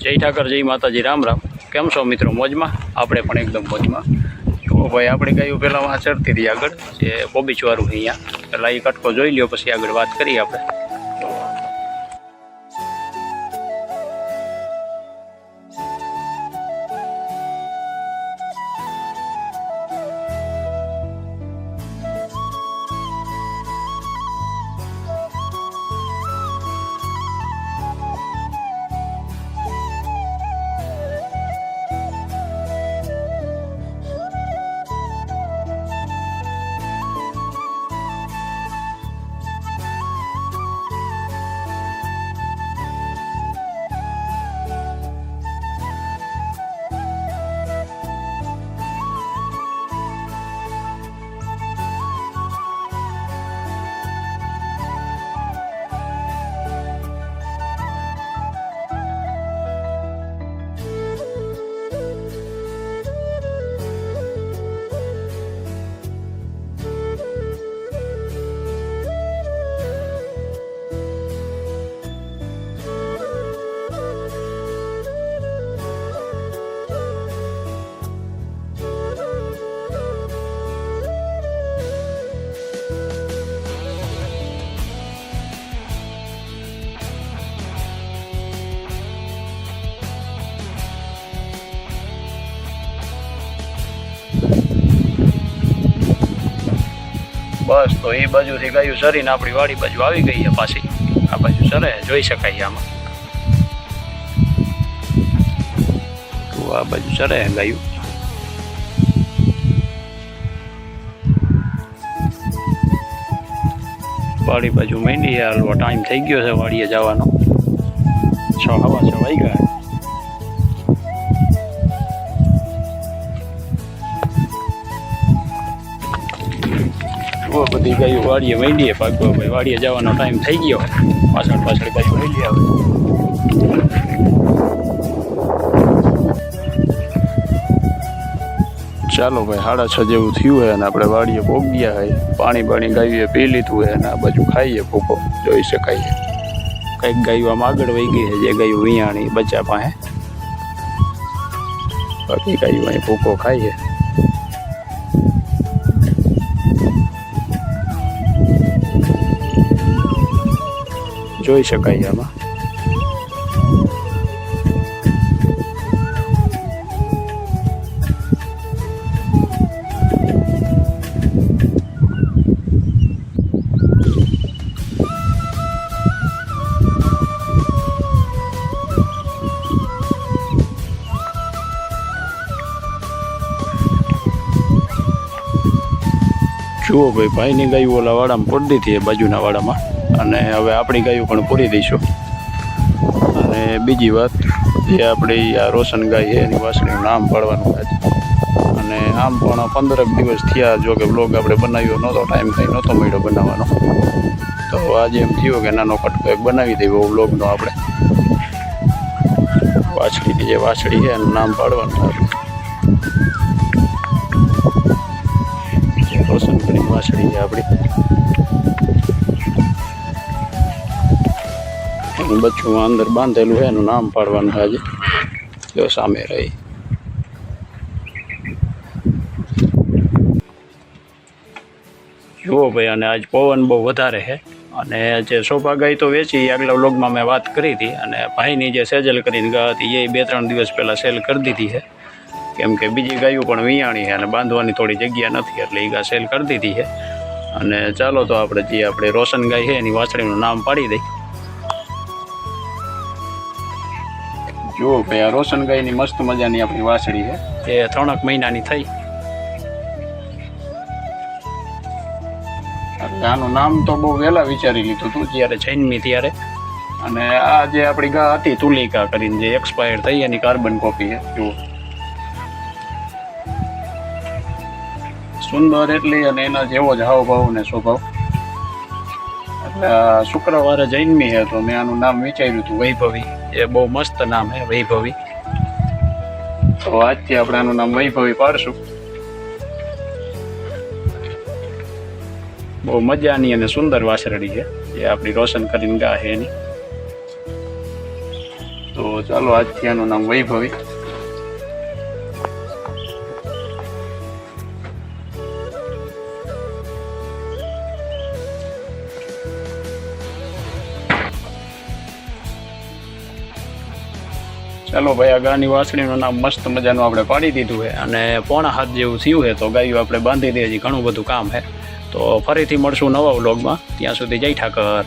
जय ठाकर जय माताजी राम राम। केम छो मित्रों? मौजમાં? આપણે પણ એકદમ મौजમાં। તો ભાઈ આપણે ગાયું પહેલાં વાં ચડતી હતી આગળ જે બોબીચવાળું અહીંયા, પહેલાં એ કટકો જોઈ લ્યો પછી આગળ વાત કરીએ આપણે। बस तो ये बाजू थी गायु सरी ने अपनी वाड़ी बाजू आई गई है पासी। आ बाजू सरे जोई शकाय आम। तो आ बाजू सरे गायु। वाड़ी बाजू मेंढी है। हलवा टाइम थई गयो है वाड़ीए जवानो। 6:15 वाई गया। वो बधी गायों वाड़ीए માંડીએ પાકવા ભાઈ। વાડીએ જવાનો ટાઈમ થઈ ગયો। પાછળ ગાયો લઈ લે આવે। ચાલો ભાઈ 6:30 જેવું થયું है અને આપણે વાડીએ પોગ્યા है। પાણી ગાયોએ પી લીધું है અને આ બાજુ ખાઈએ ભૂકો જોઈ શકાય। કંઈક ગાયો આમ આગળ વહી ગઈ છે જે ગાયો વિયાણી બચ્ચા પાસે। બાકી ગાયો અહીં ભૂકો ખાઈએ। જોઈ શકાય આમાં। જુઓ ભાઈ ભાઈની ગાયું ઓલા વાડામાં પૂરી દીધી એ બાજુના વાડામાં અને હવે આપણી ગાયું પણ પૂરી દઈશું। અને બીજી વાત એ આપણી આ રોશન ગાય છે એની વાસળીનું નામ પાડવાનું છે। અને આમ પણ 15 દિવસ થયા જો કે બ્લોગ આપણે બનાવ્યો નહોતો, ટાઈમ કંઈ નહોતો મળ્યો બનાવવાનો। તો આજે એમ થયું કે નાનો કટકો એક બનાવી દઈએ એવો બ્લોગનો આપણે। વાછડીની જે વાછડી છે એનું નામ પાડવાનું છે। રોશન કરી વાછડી છે આપણી। बच्चों अंदर बांधेलू है नाम पाड़वानुं है। जो सामे रही जुओ भाई। अने आज पवन बहु वधारे है। अने जे शोभा गाय तो वेची आगला व्लॉग में मैं बात करी थी। अने भाईनी जे सेजल करीने गा हती ए 2-3 दिवस पहला सेल कर दीधी है। केम के बीजी गायों पण वियाणी है अने बांधवानी थोड़ी जग्या नथी एटले ई गा सेल कर दीधी है। अने चालो तो आपणे जे आपणे रोशन गाय है एनी वाछड़ीनुं नाम पाड़ी दई। जो भाई आ रोशन गायनी मस्त मजानी अपनी वाछड़ी है। ये 3 महीनानी थई। आनु नाम तो बहु वेला विचारी लीधुं हतुं ज्यारे जन्मी त्यारे। अने आ जे आपणी गा हती तुलिका करीने जे एक्सपायर थई एनी कार्बन कॉपी है। जो सुंदर एटली अने एना जेवो ज हावभाव ने स्वभाव। शुक्रवार जन्मी है तो मैं आनु नाम विचार्યું હતું વૈભવી। ये बहुत मस्त नाम है वैभवी। तो आज थी આપણે આનું નામ વૈભવી પાડશું। બહુ મજાની અને સુંદર વાછરડી છે જે આપણી રોશન કરીને ગા છે એની। તો ચાલો આજથી આનું નામ વૈભવી. ચાલો ભાઈ, આ ગાયની વાસળીનું નામ મસ્ત મજાનું આપણે પાડી દીધું છે અને પોણા હાથ જેવું થયું છે. તો ગાયું આપણે બાંધી દઈએ, હજી ઘણું બધું કામ છે. તો ફરીથી મળશું નવા વ્લોગમાં. ત્યાં સુધી જય ઠાકર.